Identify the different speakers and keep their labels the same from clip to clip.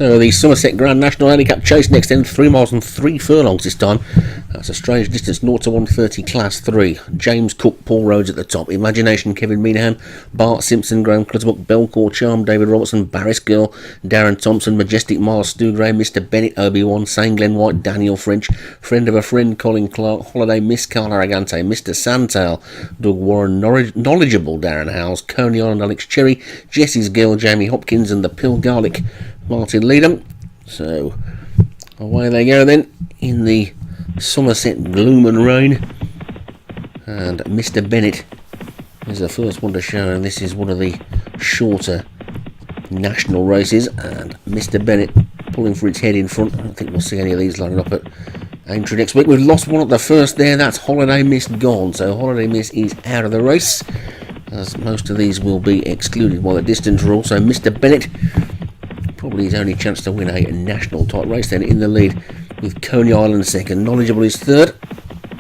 Speaker 1: So the Somerset Grand National Handicap Chase next end, 3 miles and 3 furlongs this time. That's a strange distance, 0 to 130, Class 3. James Cook, Paul Rhodes at the top. Imagination, Kevin Meanahan, Bart Simpson, Graham Clutterbuck, Belcourt Charm, David Robertson, Barris Girl, Darren Thompson, Majestic Miles, Stu Gray, Mr. Bennett, Obi-Wan, St. Glen White, Daniel French, Friend of a Friend, Colin Clark, Holiday Miss, Carl Aragante, Mr. Sandtail, Doug Warren, Knowledgeable, Darren Howes, Coney Island, Alex Cherry, Jessie's Girl, Jamie Hopkins, and the Pill Garlic, Martin Leadham. So away they go then in the Somerset gloom and rain, and Mr. Bennett is the first one to show, and this is one of the shorter national races, and Mr. Bennett pulling for its head in front. I don't think we'll see any of these lining up at Aintree next week. We've lost one at the first there, that's Holiday Miss gone, so Holiday Miss is out of the race, as most of these will be excluded by the distance rule. So Mr. Bennett, probably his only chance to win a national type race then, in the lead with Coney Island second. Knowledgeable is third,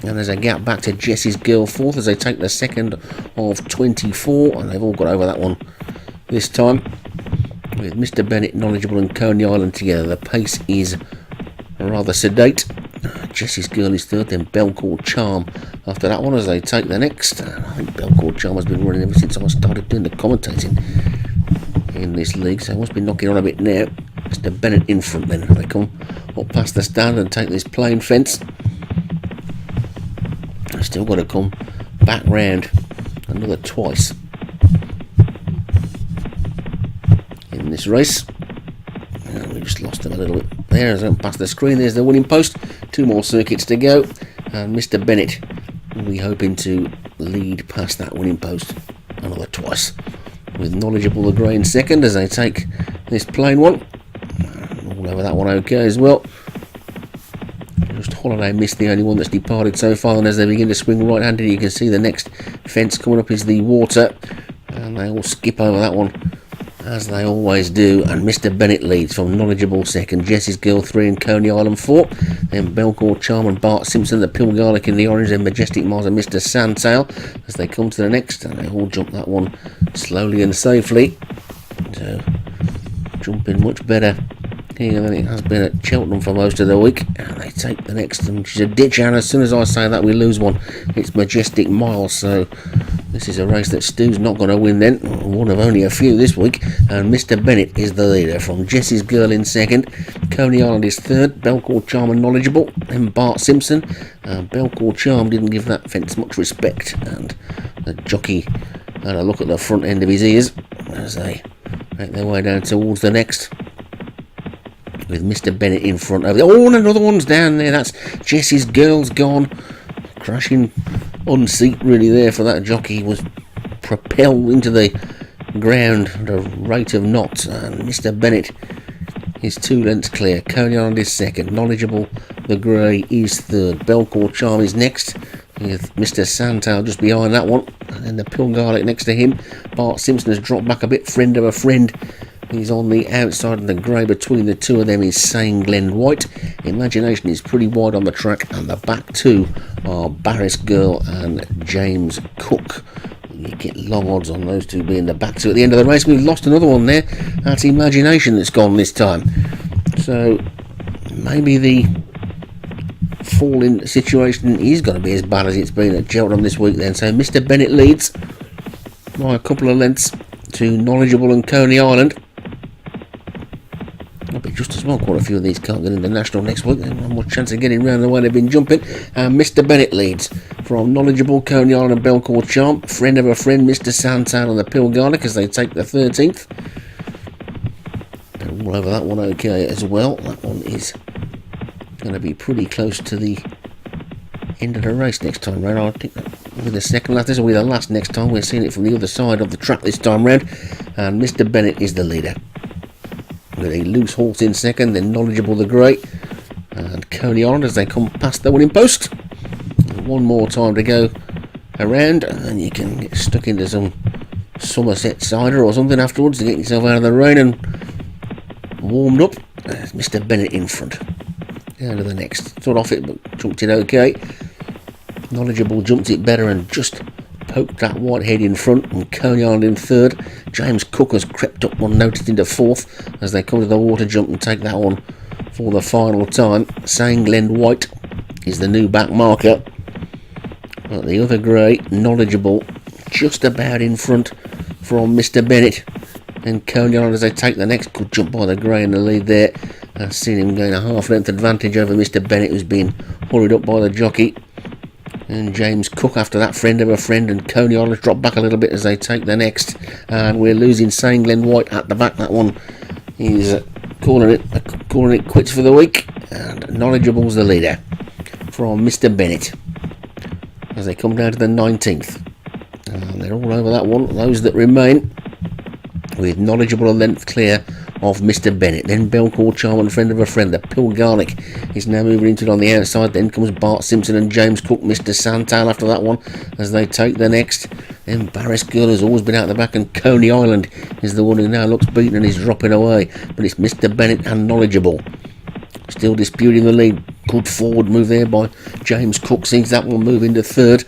Speaker 1: and there's a gap back to Jessie's Girl fourth as they take the second of 24, and they've all got over that one this time with Mr. Bennett, Knowledgeable and Coney Island together. The pace is rather sedate. Jessie's Girl is third, then Belcourt Charm after that one as they take the next. I think Belcourt Charm has been running ever since I started doing the commentating in this league, so I must be knocking on a bit now. Mr. Bennett in front then. They come up past the stand and take this plain fence. I've still got to come back round another twice in this race. And we just lost them a little bit there as I went past the screen. There's the winning post. 2 more circuits to go, and Mr. Bennett will be hoping to lead past that winning post another twice, with Knowledgeable the Grey in second as they take this plain one. All over that one okay as well. Just Holiday Miss, the only one that's departed so far, and as they begin to swing right-handed, you can see the next fence coming up is the water, and they all skip over that one as they always do, and Mr. Bennett leads from Knowledgeable second, Jessie's Girl 3 and Coney Island 4, then Belcourt Charm and Bart Simpson, the Pill Garlic in the orange, and Majestic Miles and Mr. Sandtail as they come to the next, and they all jump that one slowly and safely. So jumping much better here than it has been at Cheltenham for most of the week, and they take the next, and she's a ditcher, and as soon as I say that we lose one. It's Majestic Miles, so this is a race that Stu's not going to win then, one of only a few this week, and Mr. Bennett is the leader from Jessie's Girl in second, Coney Island is third, Belcourt Charm and Knowledgeable, then Bart Simpson. Belcourt Charm didn't give that fence much respect, and the jockey had a look at the front end of his ears as they make their way down towards the next, with Mr. Bennett in front of it. Oh, and another one's down there. That's Jessie's Girl's gone. Crashing unseat really there for that jockey. He was propelled into the ground at a rate of knots. And Mr. Bennett is 2 lengths clear. Coney Island is second. Knowledgeable the Grey is third. Belcourt Charm is next, with Mr. Sandtail just behind that one. And then the Pill Garlic next to him. Bart Simpson has dropped back a bit. Friend of a Friend, he's on the outside of the grey. Between the two of them is St. Glen White. Imagination is pretty wide on the track, and the back two are Barris Girl and James Cook. You get long odds on those two being the back two at the end of the race. We've lost another one there. That's Imagination that's gone this time. So maybe the fall-in situation is going to be as bad as it's been at Cheltenham this week then. So Mr. Bennett leads by a couple of lengths to Knowledgeable and Coney Island. I'll be just as well. Quite a few of these can't get into national next week. They have one more chance of getting round the way they've been jumping. And Mr. Bennett leads from Knowledgeable, Coney Island and Belcourt Charm. Friend of a Friend, Mr. Sandtown and the Pill Garlic as they take the 13th. They're all over that one okay as well. That one is going to be pretty close to the end of the race next time round. I think with the second last, this will be the last next time. We're seeing it from the other side of the track this time round. And Mr. Bennett is the leader, with a Loose Horse in second, then Knowledgeable the Grey and Coney Island as they come past the winning post. One more time to go around, and you can get stuck into some Somerset cider or something afterwards to get yourself out of the rain and warmed up. There's Mr. Bennett in front. Down to the next. Thought off it, but jumped it okay. Knowledgeable jumped it better and just poked that Whitehead in front and Coney Island in third. James Cook has crept up unnoticed into fourth as they come to the water jump and take that one for the final time. Saying Glen White is the new back marker. But the other grey, Knowledgeable, just about in front from Mr. Bennett. And Coney Island as they take the next good jump by the grey in the lead there. I've seen him gain a half-length advantage over Mr. Bennett, who's been hurried up by the jockey. And James Cook after that, friend of a friend, and Coney Island drop back a little bit as they take the next. And we're losing Saying Glen White at the back. That one is calling it quits for the week. And Knowledgeable's the leader from Mr. Bennett as they come down to the 19th. And they're all over that one. Those that remain with Knowledgeable a length clear of Mr. Bennett. Then Belcourt Charm and Friend of a Friend. The Pill Garlic is now moving into it on the outside. Then comes Bart Simpson and James Cook. Mr. Santal after that one as they take the next. Then Barris Girl has always been out the back, and Coney Island is the one who now looks beaten and is dropping away. But it's Mr. Bennett and Knowledgeable still disputing the lead. Good forward move there by James Cook. Sees that one move into third.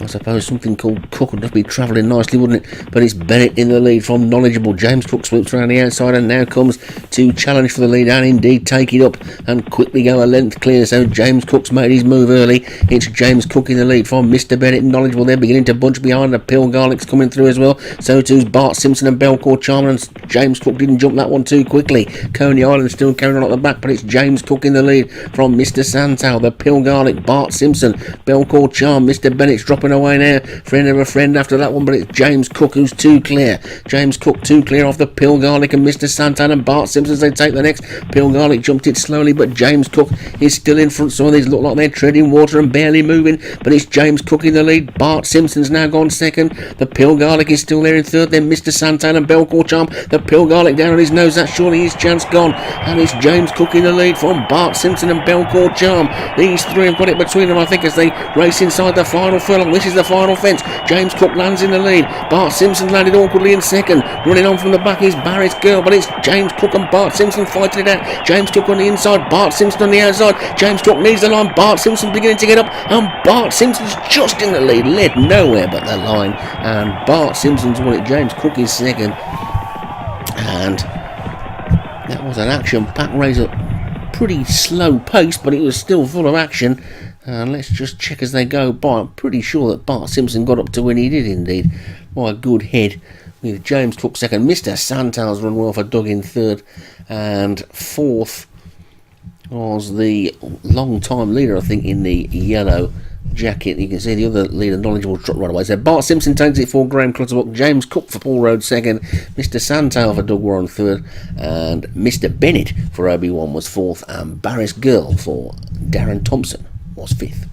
Speaker 1: I suppose something called Cook would just be travelling nicely, wouldn't it? But it's Bennett in the lead from Knowledgeable. James Cook swoops around the outside and now comes to challenge for the lead and indeed take it up and quickly go a length clear. So James Cook's made his move early. It's James Cook in the lead from Mr. Bennett and Knowledgeable. They're beginning to bunch behind. The Pill Garlic's coming through as well. So too's Bart Simpson and Belcourt Charmer, and James Cook didn't jump that one too quickly. Coney Island still carrying on at the back, but it's James Cook in the lead from Mr. Santal. The Pill Garlic, Bart Simpson, Belcourt Charm. Mr. Bennett's dropping away now. Friend of a Friend after that one, but it's James Cook who's too clear. James Cook too clear off the Pill Garlic and Mr. Santan and Bart Simpson as they take the next. Pill Garlic jumped it slowly, but James Cook is still in front. Some of these look like they're treading water and barely moving, but it's James Cook in the lead. Bart Simpson's now gone second. The Pill Garlic is still there in third. Then Mr. Santan and Belcourt Charm. The Pill Garlic down on his nose. That's surely his chance gone. And it's James Cook in the lead from Bart Simpson and Belcourt Charm. These three have got it between them, I think, as they race inside the final furlong. This is the final fence. James Cook lands in the lead. Bart Simpson landed awkwardly in second. Running on from the back is Barris Girl, but it's James Cook and Bart Simpson fighting it out. James Cook on the inside, Bart Simpson on the outside. James Cook needs the line. Bart Simpson beginning to get up, and Bart Simpson's just in the lead, led nowhere but the line. And Bart Simpson's won it. James Cook is second. And that was an action-packed race at pretty slow pace, but it was still full of action. And let's just check as they go by. I'm pretty sure that Bart Simpson got up to win. He did indeed. By a good head. With James Cook second. Mr. Santal's run well for Doug in third. And fourth was the long-time leader, I think, in the yellow jacket. You can see the other leader, Knowledgeable, trot right away. So Bart Simpson takes it for Graham Clutterbuck. James Cook for Paul Rhodes second. Mr. Santal for Doug Warren third. And Mr. Bennett for Obi-Wan was fourth. And Barris Girl for Darren Thompson was fifth.